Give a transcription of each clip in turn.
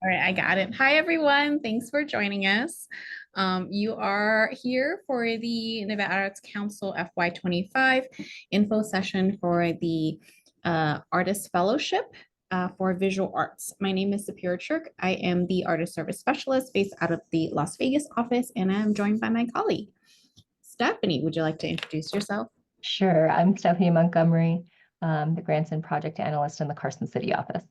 All right, I got it. Hi, everyone. Thanks for joining us. You are here for the Nevada Arts Council FY25 info session for the Artist Fellowship for Visual Arts. My name is Sapira Chirk. I am the Artist Service Specialist based out of the Las Vegas office, and I'm joined by my colleague. Stephanie, would you like to introduce yourself? Sure. I'm Stephanie Montgomery, the Grants and Project Analyst in the Carson City office.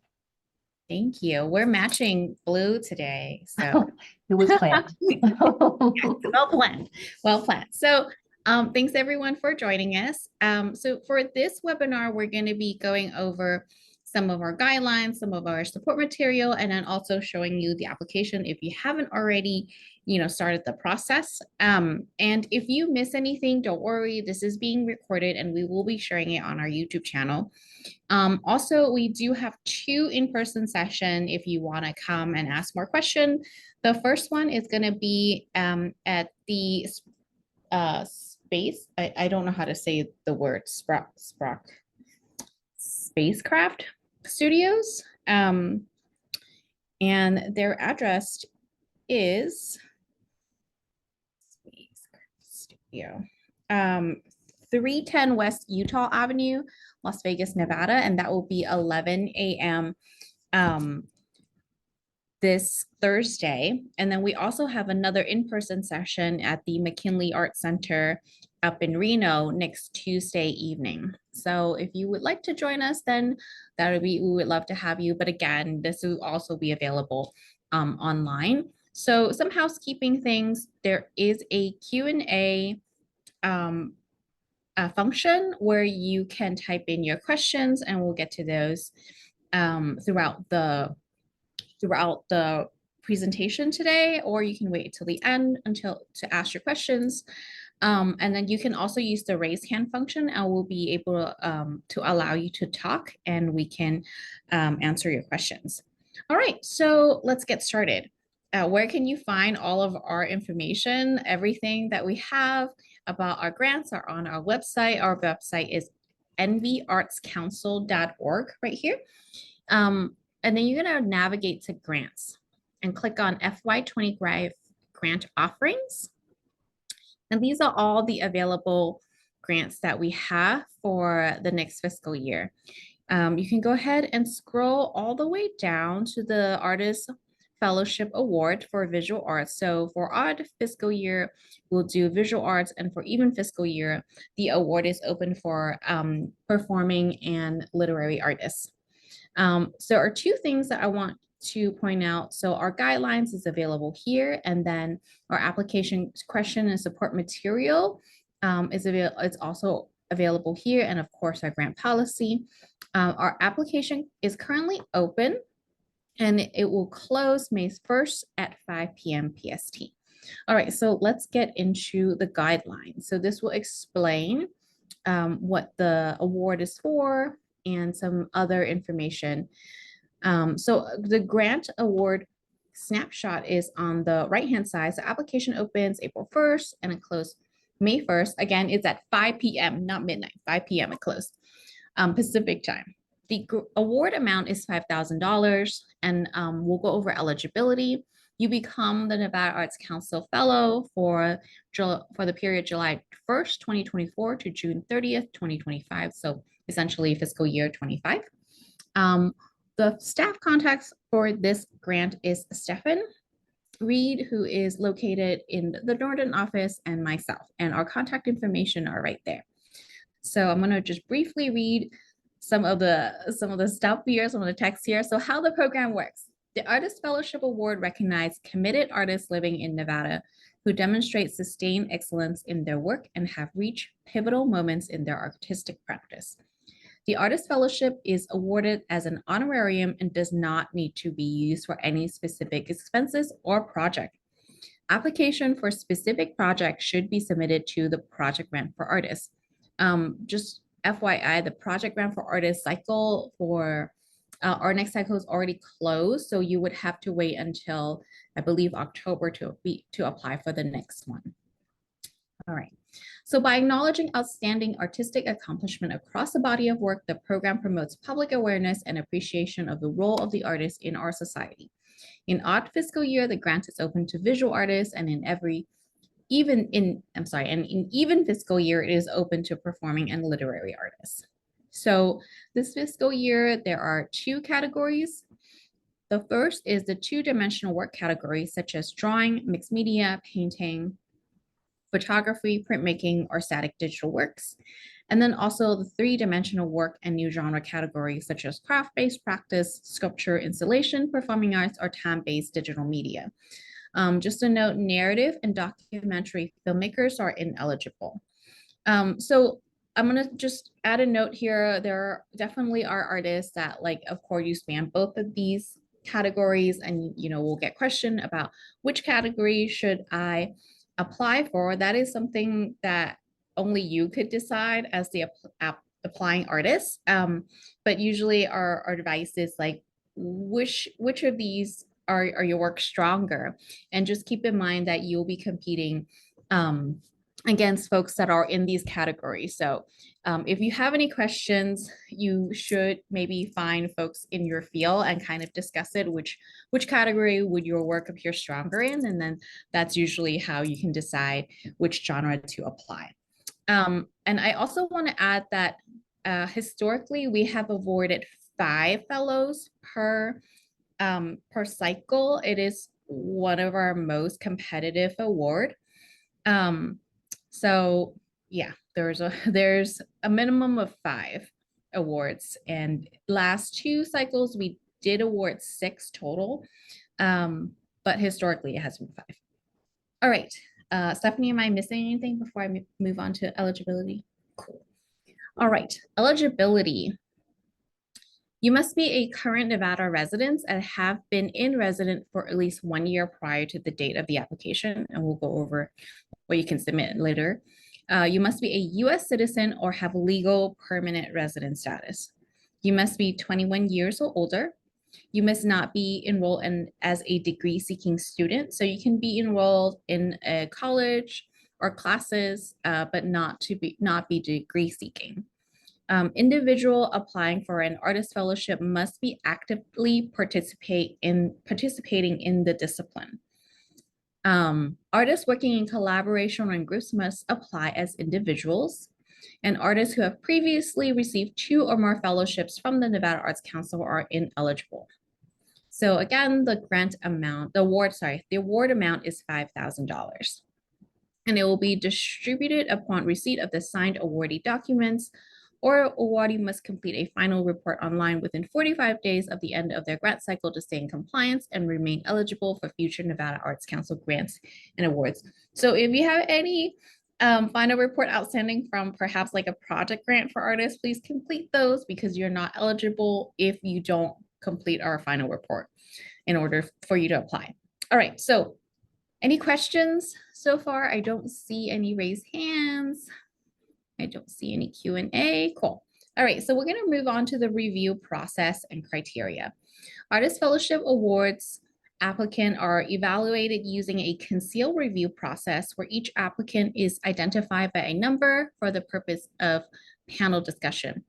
Thank you. We're matching blue today, so It was planned. well planned. Well planned. So thanks everyone for joining us. So for this webinar, we're going to be going over some of our guidelines, some of our support material, and then also showing you the application if you haven't already, started the process. And if you miss anything, don't worry. This is being recorded and we will be sharing it on our YouTube channel. Also, we do have two in-person sessions if you want to come and ask more questions. The first one is going to be at the space. I don't know how to say the word spacecraft studios. And their address is studio 310 West Utah Avenue, Las Vegas, Nevada, and that will be 11 a.m. This Thursday. And then we also have another in-person session at the McKinley Art Center up in Reno next Tuesday evening. So if you would like to join us, then we would love to have you. But again, this will also be available online. So some housekeeping things. There is a Q&A function where you can type in your questions and we'll get to those throughout the presentation today, or you can wait till the end to ask your questions. And then you can also use the raise hand function and we'll be able to allow you to talk and we can answer your questions. All right, so let's get started. Where can you find all of our information? Everything that we have about our grants are on our website. Our website is nvartscouncil.org right here. And then you're going to navigate to grants and click on FY25 grant offerings. And these are all the available grants that we have for the next fiscal year. You can go ahead and scroll all the way down to the Artist Fellowship Award for Visual Arts. So for our fiscal year, we'll do visual arts, and for even fiscal year, the award is open for performing and literary artists. So there are two things that I want to point out. So our guidelines is available here, and then our application question and support material it's also available here, and of course our grant policy. Our application is currently open, and it will close May 1st at 5 p.m. PST. All right, so let's get into the guidelines. So this will explain what the award is for, and some other information. So the grant award snapshot is on the right-hand side. So application opens April 1st and it closed May 1st. Again, it's at 5 p.m., not midnight, 5 p.m. it closed, Pacific time. The award amount is $5,000, and we'll go over eligibility. You become the Nevada Arts Council Fellow for the period July 1st, 2024 to June 30th, 2025. So essentially fiscal year 25. The staff contacts for this grant is Stefan Reed, who is located in the Northern office, and myself, and our contact information are right there. So I'm going to just briefly read some of the stuff here, some of the text here. So how the program works. The Artist Fellowship Award recognizes committed artists living in Nevada who demonstrate sustained excellence in their work and have reached pivotal moments in their artistic practice. The Artist Fellowship is awarded as an honorarium and does not need to be used for any specific expenses or project. Application for specific projects should be submitted to the Project Grant for Artists. Just FYI, the Project Grant for Artists cycle for our next cycle is already closed, so you would have to wait until, I believe, October to apply for the next one. All right. So by acknowledging outstanding artistic accomplishment across the body of work, the program promotes public awareness and appreciation of the role of the artist in our society. In odd fiscal year, the grant is open to visual artists, and in even fiscal year, it is open to performing and literary artists. So this fiscal year, there are two categories. The first is the two-dimensional work category, such as drawing, mixed media, painting, photography, printmaking, or static digital works. And then also the three-dimensional work and new genre categories, such as craft-based practice, sculpture, installation, performing arts, or time-based digital media. Just a note, narrative and documentary filmmakers are ineligible. So I'm gonna just add a note here. There definitely are artists that, like, of course, you span both of these categories, and we'll get questioned about which category should I apply for. That is something that only you could decide as the applying artist. But usually our advice is like, which of these are your work stronger? And just keep in mind that you'll be competing against folks that are in these categories. So if you have any questions, you should maybe find folks in your field and kind of discuss it, which category would your work appear stronger in, and then that's usually how you can decide which genre to apply. And I also want to add that historically we have awarded 5 fellows per cycle. It is one of our most competitive award. So yeah, there's a minimum of 5 awards, and last 2 cycles we did award 6 total, but historically it has been 5. All right, Stephanie, am I missing anything before I move on to eligibility? Cool. All right, eligibility. You must be a current Nevada resident and have been in resident for at least 1 year prior to the date of the application, and we'll go over what you can submit later. You must be a US citizen or have legal permanent resident status. You must be 21 years or older. You must not be enrolled as a degree-seeking student. So you can be enrolled in a college or classes, but not be degree-seeking. Individual applying for an artist fellowship must be actively participating in the discipline. Artists working in collaboration or in groups must apply as individuals, and artists who have previously received 2 or more fellowships from the Nevada Arts Council are ineligible. So again, the award amount is $5,000, and it will be distributed upon receipt of the signed awardee documents, or awardee must complete a final report online within 45 days of the end of their grant cycle to stay in compliance and remain eligible for future Nevada Arts Council grants and awards. So if you have any final report outstanding from perhaps like a project grant for artists, please complete those, because you're not eligible if you don't complete our final report in order for you to apply. All right, so any questions so far? I don't see any raised hands. I don't see any Q&A. Cool. All right, so we're going to move on to the review process and criteria. Artist Fellowship Awards applicant are evaluated using a concealed review process where each applicant is identified by a number for the purpose of panel discussion.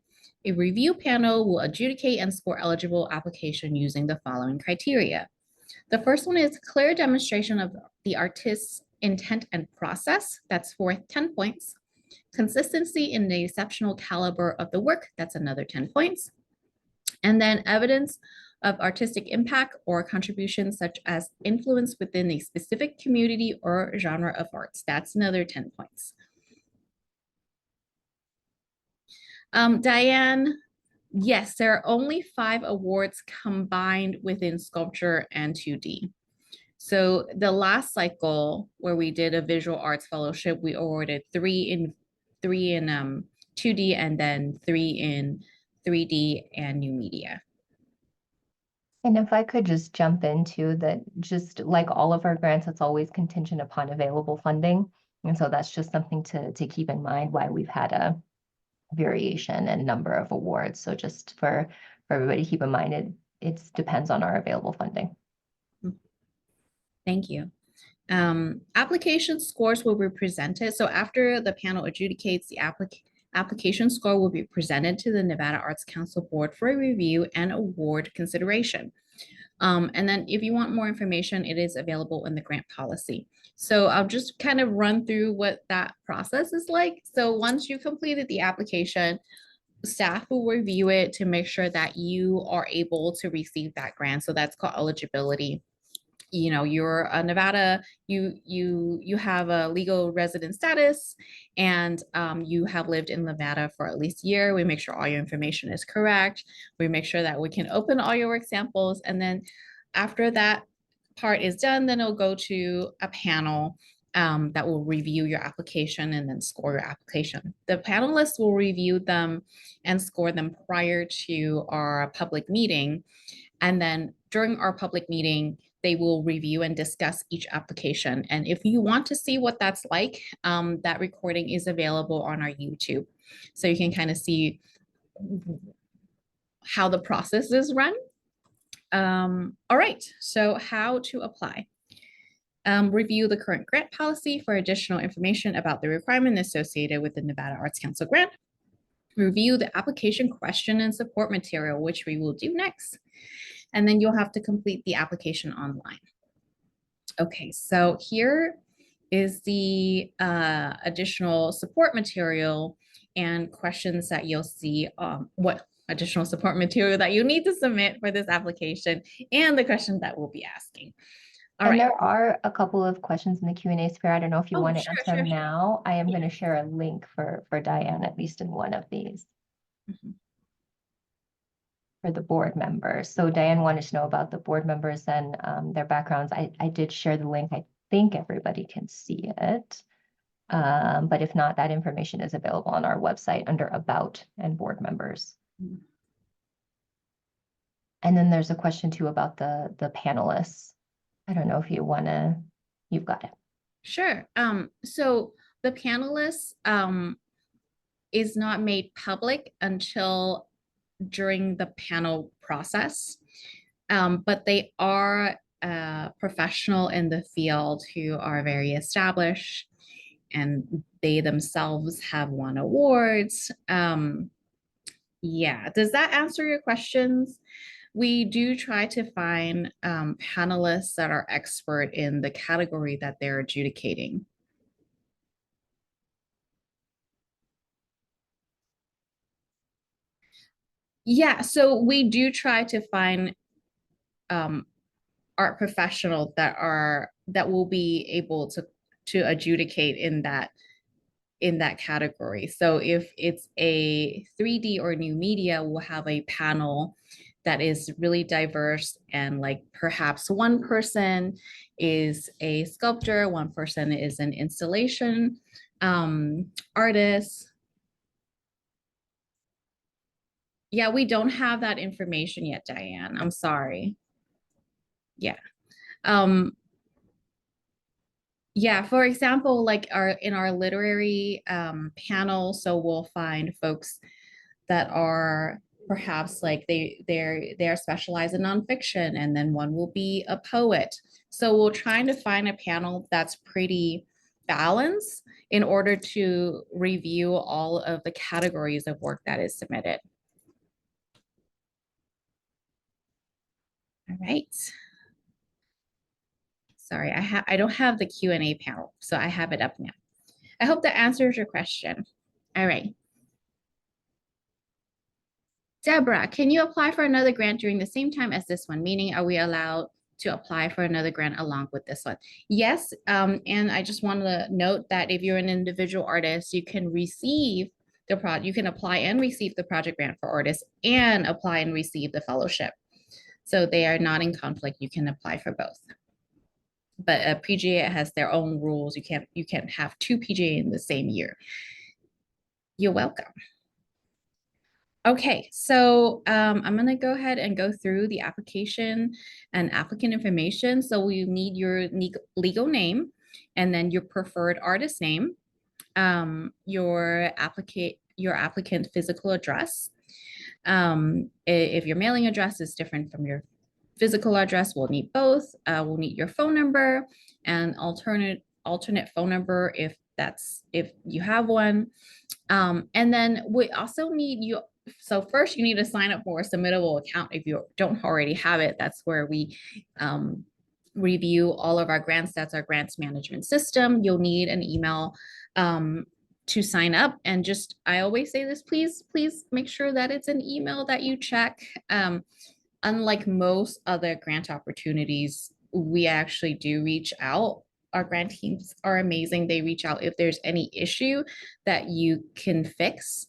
A review panel will adjudicate and score eligible application using the following criteria. The first one is clear demonstration of the artist's intent and process. That's worth 10 points. Consistency in the exceptional caliber of the work. That's another 10 points. And then evidence of artistic impact or contribution, such as influence within a specific community or genre of arts. That's another 10 points. Diane, yes, there are only 5 awards combined within sculpture and 2D. So the last cycle where we did a visual arts fellowship, we awarded 3 in 2D and then 3 in 3D and new media. And if I could just jump into that, just like all of our grants, it's always contingent upon available funding. And so that's just something to keep in mind why we've had a variation and number of awards. So just for everybody to keep in mind, it depends on our available funding. Thank you. Application scores will be presented. So after the panel adjudicates, the application score will be presented to the Nevada Arts Council Board for a review and award consideration. And then if you want more information, it is available in the grant policy. So I'll just kind of run through what that process is like. So once you completed the application, staff will review it to make sure that you are able to receive that grant. So that's called eligibility. You know, you're a Nevada, you have a legal resident status, and you have lived in Nevada for at least a year. We make sure all your information is correct. We make sure that we can open all your work samples, and then after that part is done, then it'll go to a panel that will review your application and then score your application. The panelists will review them and score them prior to our public meeting. And then during our public meeting, they will review and discuss each application. And if you want to see what that's like, that recording is available on our YouTube. So you can kind of see how the process is run. All right, so how to apply. Review the current grant policy for additional information about the requirement associated with the Nevada Arts Council grant. Review the application question and support material, which we will do next. And then you'll have to complete the application online. Okay, so here is the additional support material and questions that you'll see, what additional support material that you need to submit for this application and the questions that we'll be asking. All And right. there are a couple of questions in the Q&A sphere. I don't know if you Oh, want to sure, answer sure, them sure. now. I am Yeah. going to share a link for Diane, at least in one of these, for the board members. So Diane wanted to know about the board members and their backgrounds. I did share the link. I think everybody can see it. But if not, that information is available on our website under About and Board Members. Mhm. And then there's a question too about the panelists. I don't know if you want to, you've got it. Sure. So the panelists is not made public until during the panel process, but they are professional in the field who are very established, and they themselves have won awards. Yeah, does that answer your questions? We do try to find panelists that are expert in the category that they're adjudicating. Yeah, so we do try to find um, art professionals that will be able to adjudicate in that category. So if it's a 3D or new media, we'll have a panel that is really diverse, and like perhaps one person is a sculptor, one person is an installation artist. Yeah, we don't have that information yet, Diane. I'm sorry. Yeah. Um, yeah, for example, like our in our literary panel, so we'll find folks that are perhaps like they're specialized in nonfiction, and then one will be a poet. So we're trying to find a panel that's pretty balanced in order to review all of the categories of work that is submitted. All right. Sorry, I don't have the Q&A panel, so I have it up now. I hope that answers your question. All right. Deborah, can you apply for another grant during the same time as this one? Meaning, are we allowed to apply for another grant along with this one? Yes, and I just want to note that if you're an individual artist, you can receive the project, you can apply and receive the project grant for artists and apply and receive the fellowship. So they are not in conflict. You can apply for both. But a PGA has their own rules. You can't have two PGA in the same year. You're welcome. Okay, so I'm gonna go ahead and go through the application and applicant information. So we need your legal name, and then your preferred artist name, your applicant physical address. If your mailing address is different from your physical address, we'll need both. We'll need your phone number and alternate phone number if you have one. And then we also need so first you need to sign up for a submittable account if you don't already have it. That's where we review all of our grants. That's our grants management system. You'll need an email to sign up. And just, I always say this, please make sure that it's an email that you check. Unlike most other grant opportunities, we actually do reach out. Our grant teams are amazing. They reach out if there's any issue that you can fix.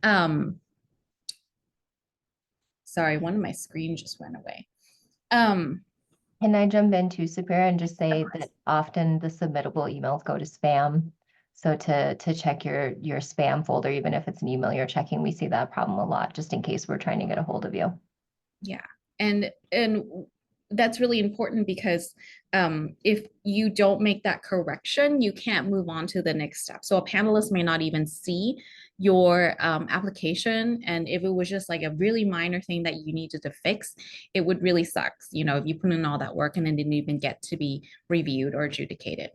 Sorry, one of my screens just went away. Can I jump in too, Superior, and just say that often the submittable emails go to spam? So to check your spam folder, even if it's an email you're checking, we see that problem a lot, just in case we're trying to get a hold of you. Yeah, and that's really important because if you don't make that correction, you can't move on to the next step. So a panelist may not even see your application, and if it was just like a really minor thing that you needed to fix, it would really suck. You know, if you put in all that work and it didn't even get to be reviewed or adjudicated.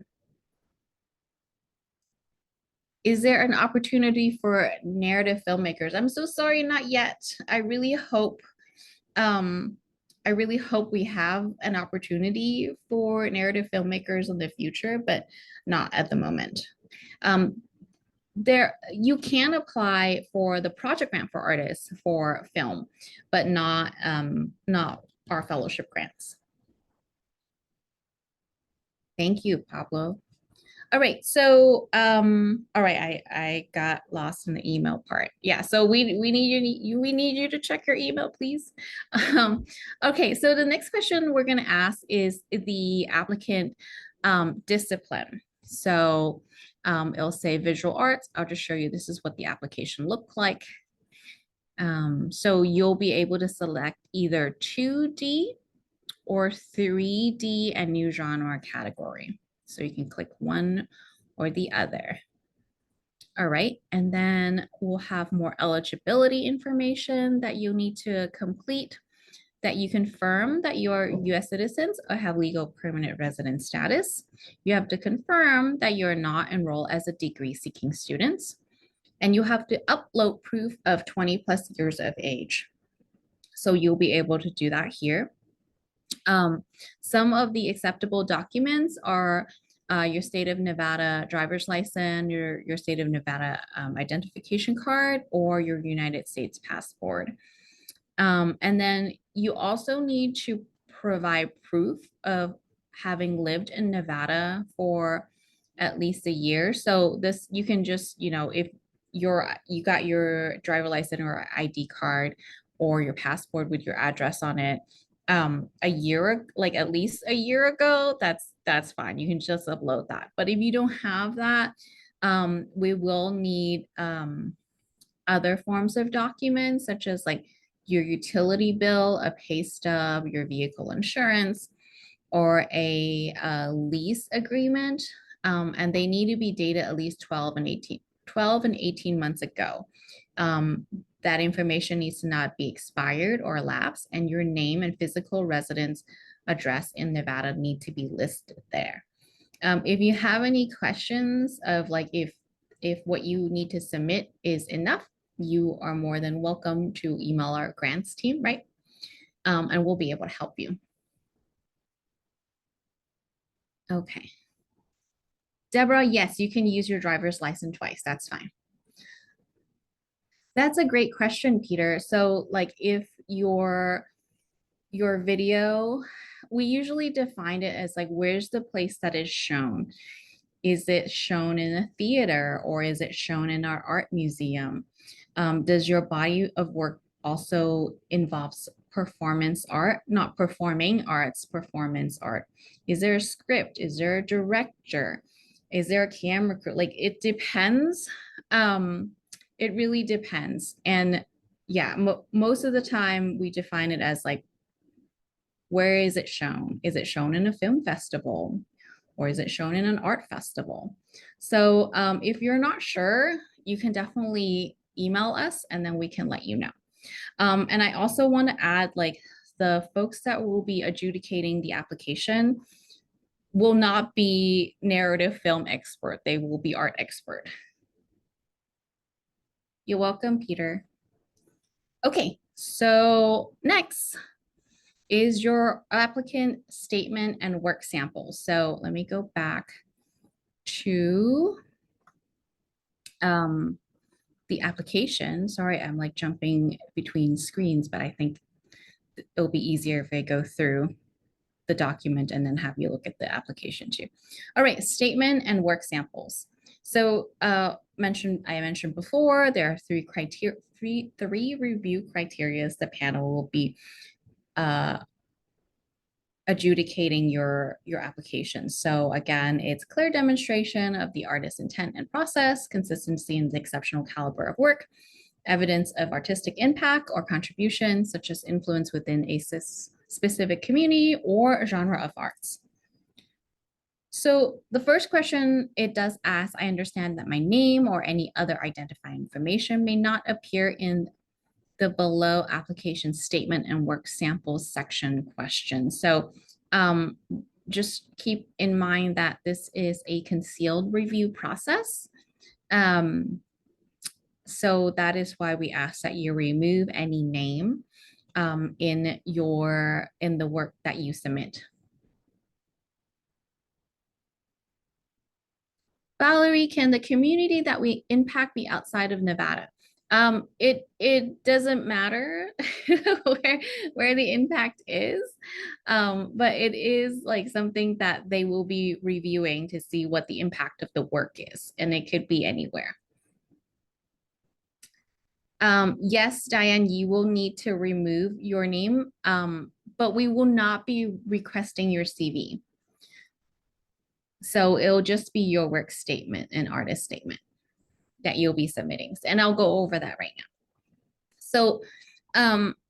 Is there an opportunity for narrative filmmakers? I'm so sorry, not yet. Um, I really hope we have an opportunity for narrative filmmakers in the future, but not at the moment. There, you can apply for the project grant for artists for film, but not our fellowship grants. Thank you, Pablo. All right, so all right, I got lost in the email part. Yeah, so we need we need you to check your email, please. Okay, so the next question we're gonna ask is the applicant discipline. So it'll say visual arts. I'll just show you this is what the application looked like. So you'll be able to select either 2D or 3D and new genre category. So you can click one or the other. All right, and then we'll have more eligibility information that you'll need to complete, that you confirm that you are US citizens or have legal permanent resident status. You have to confirm that you're not enrolled as a degree seeking student, and you have to upload proof of 20 plus years of age. So you'll be able to do that here. Some of the acceptable documents are your state of Nevada driver's license, your state of Nevada identification card, or your United States passport. And then you also need to provide proof of having lived in Nevada for at least a year. So this, you can just, you know, if you got your driver license or ID card or your passport with your address on it a year, like at least a year ago, that's fine. You can just upload that. But if you don't have that, we will need other forms of documents such as like your utility bill, a pay stub, your vehicle insurance, or a lease agreement. And they need to be dated at least 12 and 18 months ago. That information needs to not be expired or lapsed, and your name and physical residence address in Nevada need to be listed there. If you have any questions of like if what you need to submit is enough, you are more than welcome to email our grants team, right? And we'll be able to help you. Okay. Deborah, yes, you can use your driver's license twice. That's fine. That's a great question, Peter. So like if your video, we usually define it as like, where's the place that is shown? Is it shown in a theater or is it shown in our art museum? Does your body of work also involves performance art, not performing arts, performance art? Is there a script? Is there a director? Is there a camera crew? Like it depends. It really depends. And yeah, most of the time we define it as like, where is it shown? Is it shown in a film festival? Or is it shown in an art festival? So if you're not sure, you can definitely email us and then we can let you know. And I also want to add like the folks that will be adjudicating the application will not be narrative film expert. They will be art expert. You're welcome, Peter. Okay, so next is your applicant statement and work sample. So let me go back to um, the application. Sorry, I'm like jumping between screens, but I think it'll be easier if I go through the document and then have you look at the application too. All right, statement and work samples. So I mentioned before, there are three review criteria the panel will be uh, adjudicating your application. So again, it's clear demonstration of the artist's intent and process, consistency in the exceptional caliber of work, evidence of artistic impact or contribution, such as influence within a specific community or genre of arts. So the first question it does ask, I understand that my name or any other identifying information may not appear in the below application statement and work samples section question. So um, just keep in mind that this is a concealed review process. So that is why we ask that you remove any name in the work that you submit. Valerie, can the community that we impact be outside of Nevada? It doesn't matter where the impact is, but it is like something that they will be reviewing to see what the impact of the work is, and it could be anywhere. Yes, Diane, you will need to remove your name, but we will not be requesting your CV. So it'll just be your work statement and artist statement that you'll be submitting. And I'll go over that right now. So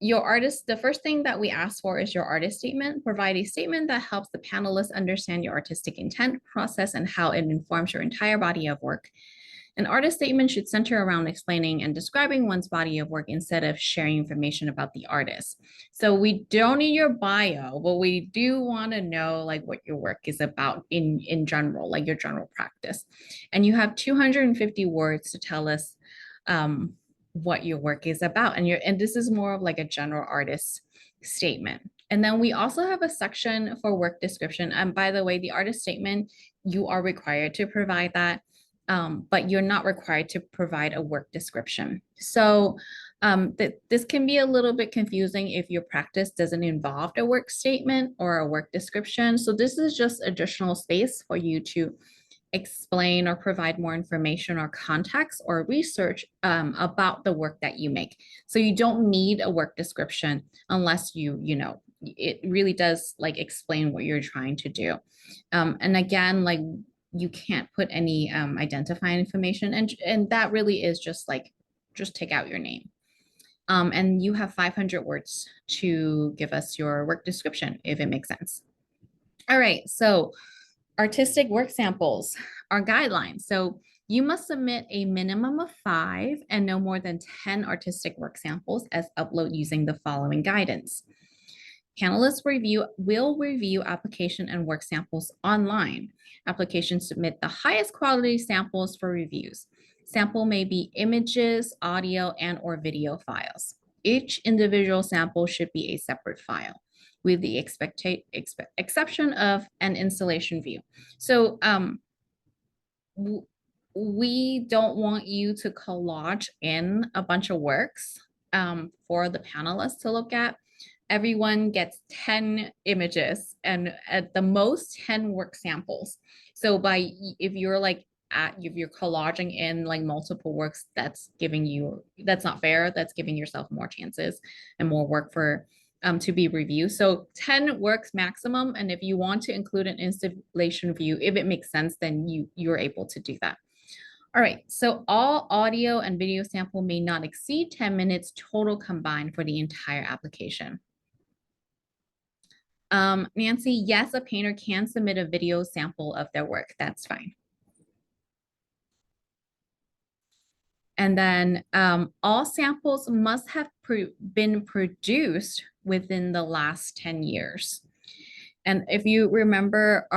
your artist, the first thing that we ask for is your artist statement. Provide a statement that helps the panelists understand your artistic intent, process, and how it informs your entire body of work. An artist statement should center around explaining and describing one's body of work instead of sharing information about the artist. So we don't need your bio, but we do want to know like what your work is about in general, like your general practice. And you have 250 words to tell us what your work is about. And this is more of like a general artist statement. And then we also have a section for work description. And by the way, the artist statement, you are required to provide that. But you're not required to provide a work description. So this can be a little bit confusing if your practice doesn't involve a work statement or a work description. So this is just additional space for you to explain or provide more information or context or research about the work that you make. So you don't need a work description unless it really does like explain what you're trying to do. And again, like you can't put any identifying information, and that really is just take out your name. And you have 500 words to give us your work description if it makes sense. All right, so artistic work samples are guidelines. So you must submit a minimum of 5 and no more than 10 artistic work samples as upload using the following guidance. Panelists will review application and work samples online. Applications submit the highest quality samples for reviews. Sample may be images, audio, and or video files. Each individual sample should be a separate file with the exception of an installation view. So we don't want you to collage in a bunch of works for the panelists to look at. Everyone gets 10 images and at the most 10 work samples. So if you're collaging in like multiple works, that's not fair. That's giving yourself more chances and more work for to be reviewed. So 10 works maximum. And if you want to include an installation view, if it makes sense, then you're able to do that. All right, so all audio and video sample may not exceed 10 minutes total combined for the entire application. Nancy, yes, a painter can submit a video sample of their work. That's fine. And then all samples must have been produced within the last 10 years. And if you remember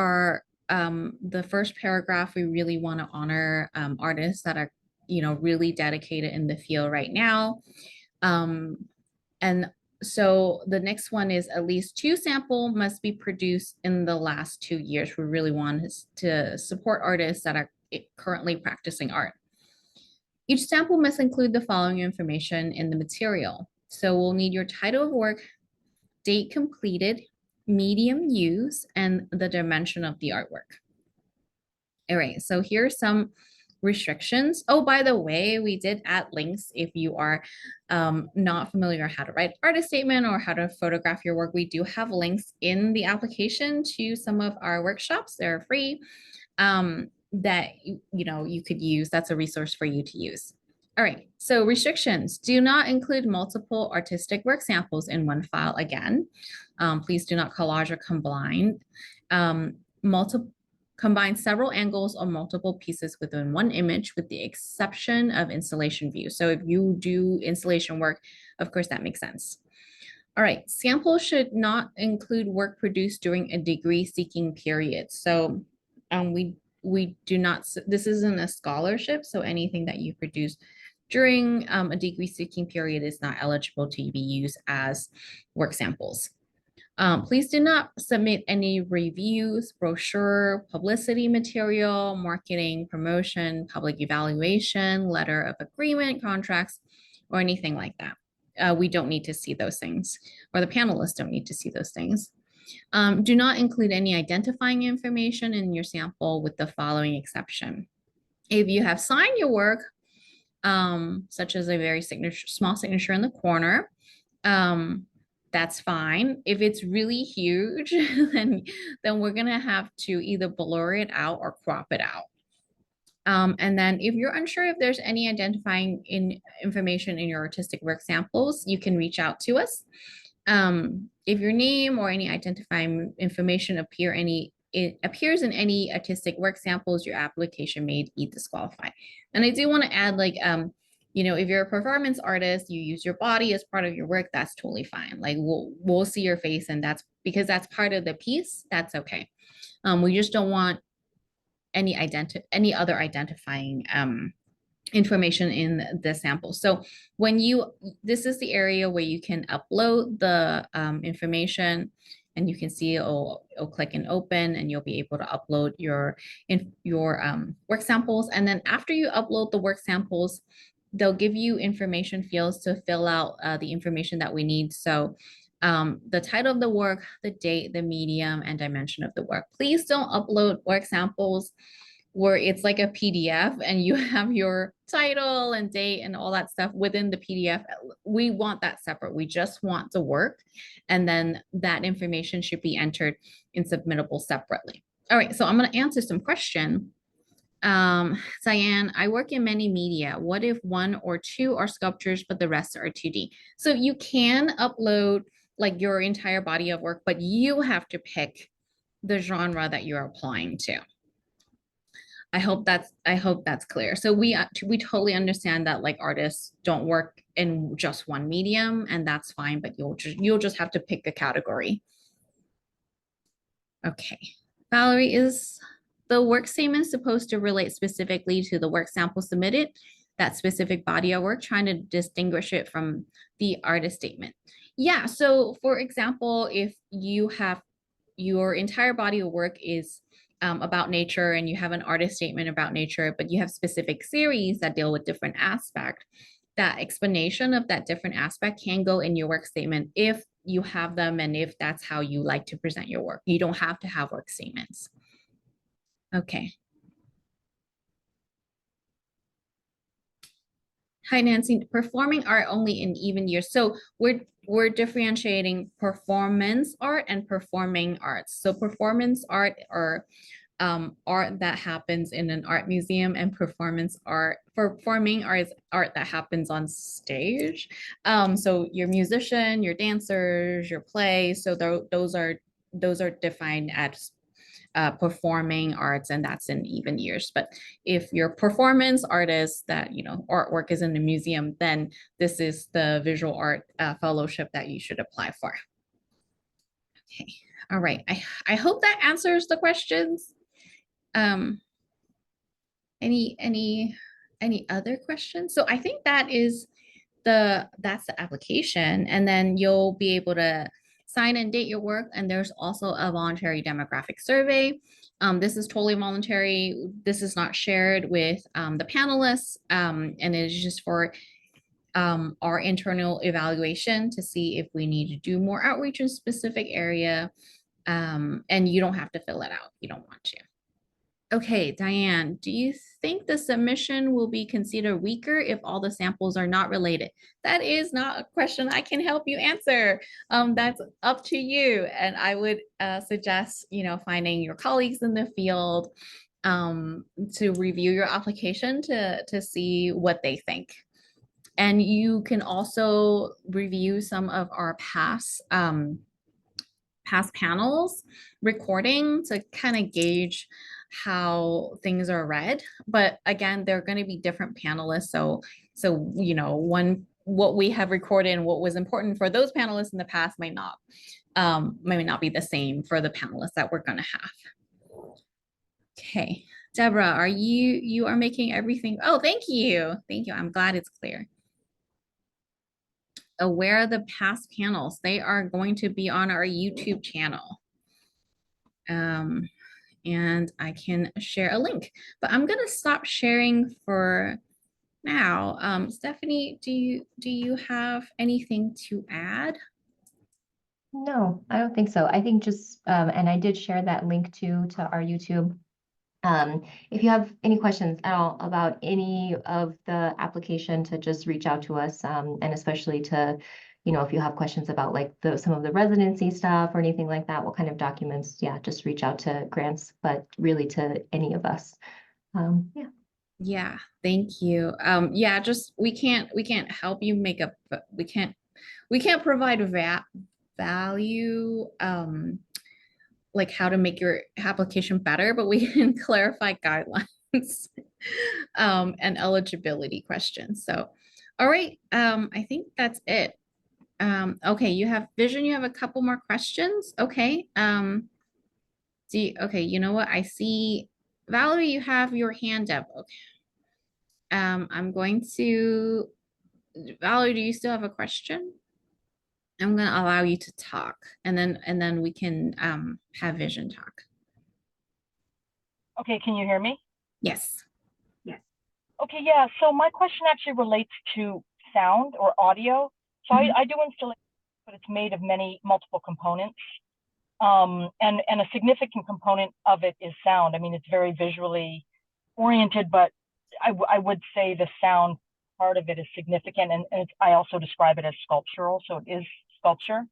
the first paragraph, we really want to honor artists that are, really dedicated in the field right now. And so the next one is at least 2 sample must be produced in the last 2 years. We really want to support artists that are currently practicing art. Each sample must include the following information in the material. So we'll need your title of work, date completed, medium used, and the dimension of the artwork. All right, so here's some restrictions. Oh, by the way, we did add links if you are not familiar how to write artist statement or how to photograph your work. We do have links in the application to some of our workshops. They're free that you could use. That's a resource for you to use. All right, so restrictions do not include multiple artistic work samples in one file again. Please do not collage or combine. Combine several angles or multiple pieces within one image with the exception of installation view. So if you do installation work, of course, that makes sense. All right, samples should not include work produced during a degree seeking period. So we do not, this isn't a scholarship, so anything that you produce during a degree seeking period is not eligible to be used as work samples. Please do not submit any reviews, brochure, publicity material, marketing, promotion, public evaluation, letter of agreement, contracts, or anything like that. We don't need to see those things, or the panelists don't need to see those things. Do not include any identifying information in your sample with the following exception. If you have signed your work, such as a very small signature in the corner, that's fine. If it's really huge, then we're gonna have to either blur it out or crop it out. And then if you're unsure if there's any identifying information in your artistic work samples, you can reach out to us. If your name or any identifying information appears in any artistic work samples, your application may be disqualified. And I do want to add, like, if you're a performance artist, you use your body as part of your work, that's totally fine. Like we'll see your face, and that's because that's part of the piece. That's okay. We just don't want any other identifying information in the sample. So this is the area where you can upload the information, and you can see it'll click and open, and you'll be able to upload your work samples. And then after you upload the work samples, they'll give you information fields to fill out the information that we need. So the title of the work, the date, the medium, and dimension of the work. Please don't upload work samples where it's like a PDF and you have your title and date and all that stuff within the PDF. We want that separate. We just want the work, and then that information should be entered in submittable separately. All right, so I'm going to answer some question. Cyan, I work in many media. What if one or two are sculptures, but the rest are 2D? So you can upload like your entire body of work, but you have to pick the genre that you're applying to. I hope that's clear. So we totally understand that like artists don't work in just one medium, and that's fine, but you'll just have to pick a category. Okay. Valerie, is the work statement supposed to relate specifically to the work sample submitted, that specific body of work, trying to distinguish it from the artist statement? Yeah, so for example, if you have your entire body of work is about nature, and you have an artist statement about nature, but you have specific series that deal with different aspects, that explanation of that different aspect can go in your work statement if you have them, and if that's how you like to present your work. You don't have to have work statements. Okay. Hi, Nancy. Performing art only in even years. So we're differentiating performance art and performing arts. So performance art or art that happens in an art museum, and performing art is art that happens on stage. So your musician, your dancers, your play. So those are defined as performing arts, and that's in even years. But if you're performance artist that artwork is in the museum, then this is the visual art fellowship that you should apply for. Okay, all right. I hope that answers the questions. Any other questions? So I think that is that's the application, and then you'll be able to sign and date your work. And there's also a voluntary demographic survey. This is totally voluntary. This is not shared with the panelists, and it is just for our internal evaluation to see if we need to do more outreach in a specific area. And you don't have to fill it out. You don't want to. Okay, Diane, do you think the submission will be considered weaker if all the samples are not related? That is not a question I can help you answer. That's up to you. And I would suggest, finding your colleagues in the field to review your application to see what they think. And you can also review some of our past panels recording to kind of gauge how things are read. But again, there are going to be different panelists. So one what we have recorded and what was important for those panelists in the past might not be the same for the panelists that we're going to have. Okay, Deborah, you are making everything. Oh, thank you. Thank you. I'm glad it's clear. Where are the past panels? They are going to be on our YouTube channel. And I can share a link, but I'm gonna stop sharing for now. Stephanie, do you have anything to add? No, I don't think so. I think just, and I did share that link to our YouTube. If you have any questions at all about any of the application, to just reach out to us, and especially to, if you have questions about like some of the residency stuff or anything like that, what kind of documents, yeah, just reach out to Grants, but really to any of us. Yeah. Yeah, thank you. Yeah, just we can't help you make a we can't provide value like how to make your application better, but we can clarify guidelines and eligibility questions. So, all right, I think that's it. Okay, you have Vision, you have a couple more questions. Okay. Okay, you know what? I see Valerie, you have your hand up. Okay. I'm going to Valerie, do you still have a question? I'm gonna allow you to talk, and then we can have Vision talk. Okay, can you hear me? Yes. Okay, yeah. So my question actually relates to sound or audio. So Mhm. I do installation, but it's made of multiple components. And a significant component of it is sound. I mean, it's very visually oriented, but I would say the sound part of it is significant, and I also describe it as sculptural. So it is sculpture,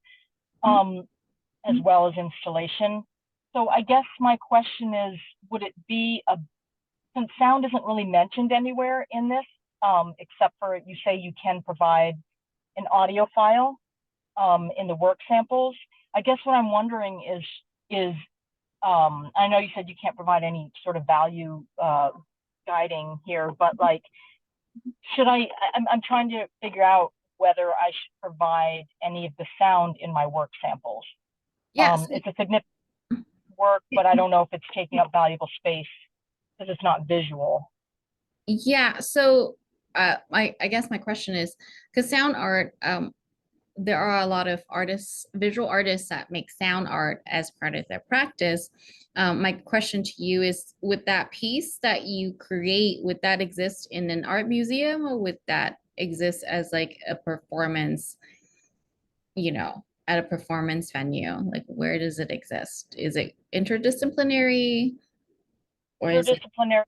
as well as installation. So I guess my question is, would it be since sound isn't really mentioned anywhere in this, except for you say you can provide an audio file in the work samples. I guess what I'm wondering is I know you said you can't provide any sort of value guiding here, but like, I'm trying to figure out whether I should provide any of the sound in my work samples. Yes. It's a significant work, but I don't know if it's taking up valuable space because it's not visual. Yeah. So, I guess my question is, because sound art, there are a lot of artists, visual artists that make sound art as part of their practice. My question to you is, would that piece that you create, would that exist in an art museum, or would that exist as like a performance, at a performance venue? Like, where does it exist? Is it interdisciplinary, or is it? Interdisciplinary,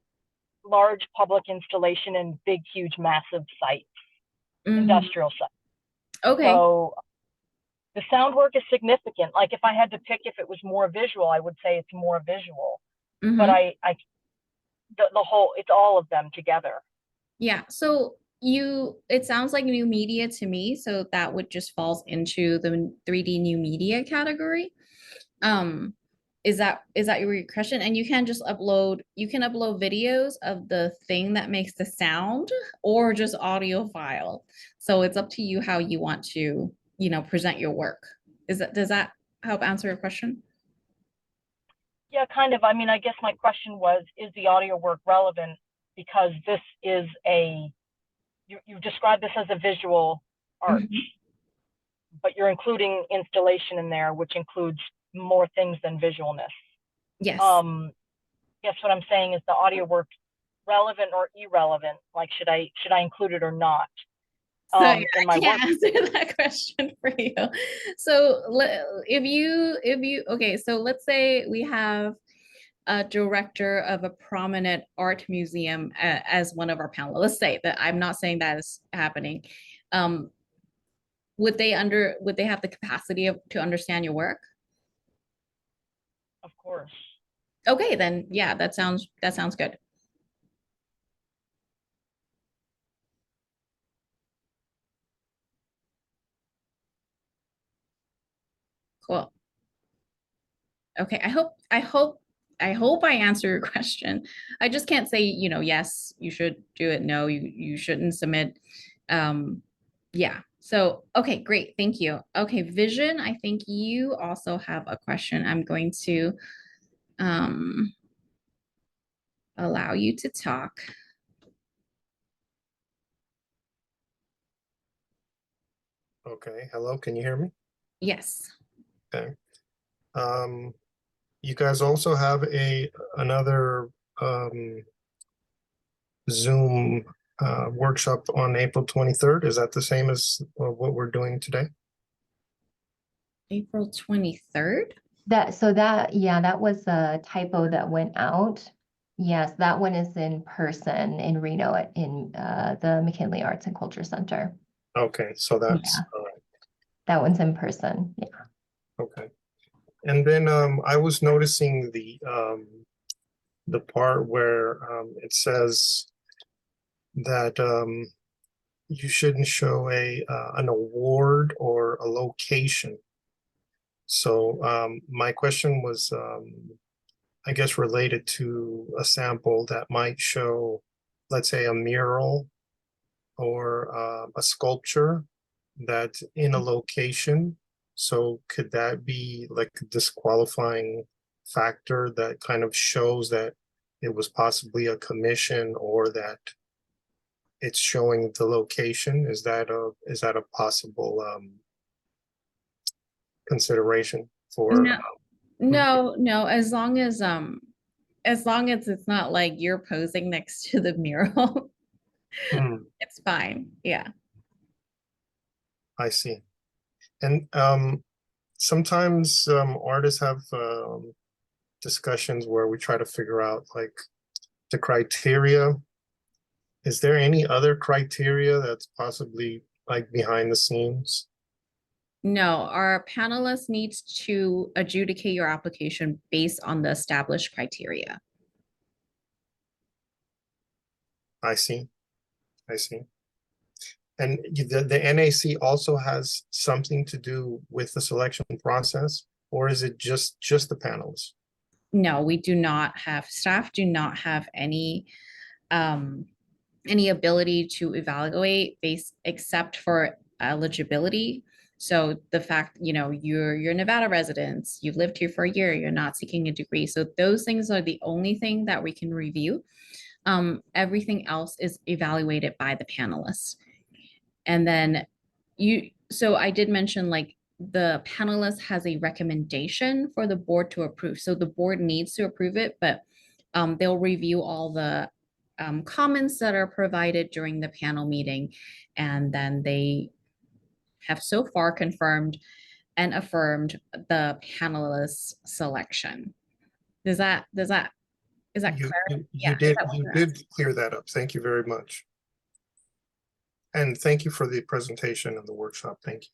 large public installation in big, huge, massive sites, Mhm. industrial sites. Okay. So the sound work is significant. Like if I had to pick if it was more visual, I would say it's more visual. But Mm-hmm. the whole, it's all of them together. Yeah. So it sounds like new media to me. So that would just falls into the 3D new media category. Um, is that your question? And you can upload videos of the thing that makes the sound, or just audio file. So it's up to you how you want to, present your work. Does that help answer your question? Yeah, kind of. I mean, I guess my question was, is the audio work relevant? Because this is you described this as a visual art, but you're including installation in there, which includes more things than visualness. Yes. Yes, what I'm saying is the audio work relevant or irrelevant? Like, should I include it or not? So In my I work, can't answer that question for you. So okay, so let's say we have a director of a prominent art museum as one of our panel. Let's say that. I'm not saying that is happening. Um, would they have the capacity to understand your work? of course. Okay, then yeah, that sounds good. Cool. Okay, I hope I answer your question. I just can't say, yes, you should do it. No, you shouldn't submit. Yeah. So, okay, great. Thank you. Okay, Vision, I think you also have a question. I'm going to um allow you to talk. Okay, hello, can you hear me? Yes. Okay. You guys also have another Zoom workshop on April 23rd. Is that the same as what we're doing today? April 23rd? That was a typo that went out. Yes, that one is in person in Reno in the McKinley Arts and Culture Center. Okay, so that's Yeah. all right. That one's in person. Yeah. Okay. And then I was noticing the part where it says that you shouldn't show an award or a location. So my question was, I guess, related to a sample that might show, let's say, a mural or a sculpture that's in a location. So could that be like a disqualifying factor that kind of shows that it was possibly a commission or that it's showing the location? Is that a possible consideration for? No, no, as long as it's not like you're posing next to the mural, Hmm, it's fine. Yeah. I see. And sometimes artists have discussions where we try to figure out like the criteria. Is there any other criteria that's possibly like behind the scenes? No, our panelist needs to adjudicate your application based on the established criteria. I see. I see. And the NAC also has something to do with the selection process, or is it just the panelists? No, we do not have, staff do not have any ability to evaluate based except for eligibility. So the fact, you're Nevada residents, you've lived here for a year, you're not seeking a degree. So those things are the only thing that we can review. Everything else is evaluated by the panelists. And then so I did mention like the panelist has a recommendation for the board to approve. So the board needs to approve it, but they'll review all the comments that are provided during the panel meeting. And then they have so far confirmed and affirmed the panelist selection. Is that You clear? you, Yeah, you is did that what you you're did asking? clear that up. Thank you very much. And thank you for the presentation of the workshop. Thank you.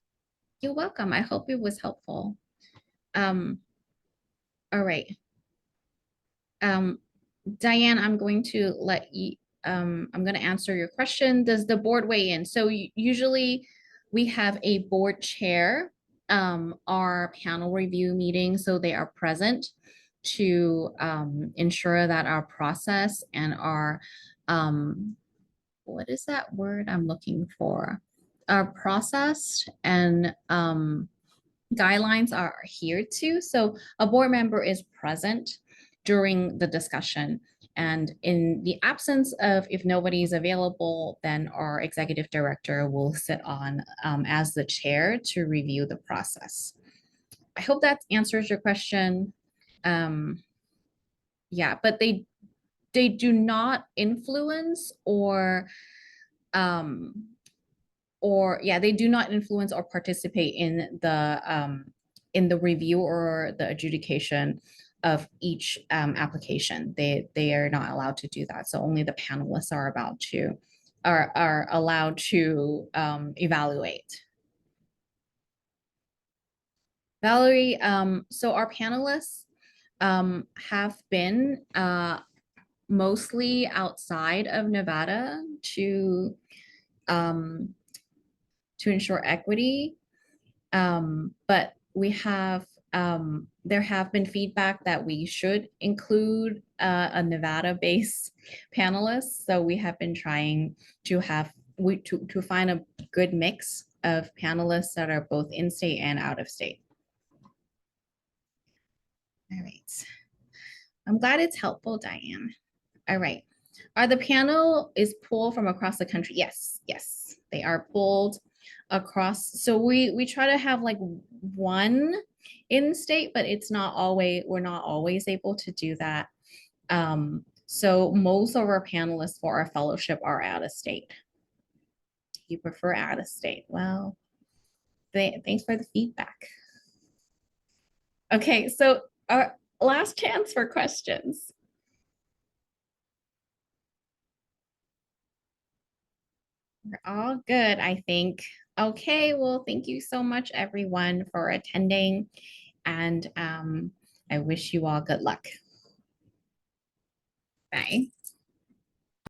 You're welcome. I hope it was helpful. Um, all right. Diane, I'm going to let you, I'm going to answer your question. Does the board weigh in? So usually we have a board chair, our panel review meeting, so they are present to ensure that our process and our, what is that word I'm looking for? Our process and guidelines are adhered to. So a board member is present during the discussion And in the absence of, if nobody's available, then our executive director will sit on as the chair to review the process. I hope that answers your question. Yeah, but they do not influence they do not influence or participate in the review or the adjudication of each application. They are not allowed to do that. So only the panelists are allowed to evaluate. Valerie, so our panelists have been mostly outside of Nevada to ensure equity. But we have there have been feedback that we should include a Nevada-based panelist. So we have been trying to find a good mix of panelists that are both in-state and out of state. All right. I'm glad it's helpful, Diane. All right. Are the panel is pulled from across the country? Yes, yes, they are pulled across. So we try to have like one in state, but we're not always able to do that. So most of our panelists for our fellowship are out of state. You prefer out of state? Well, thanks for the feedback. Okay, so our last chance for questions. We're all good, I think. Okay, well, thank you so much, everyone, for attending. And I wish you all good luck. Bye.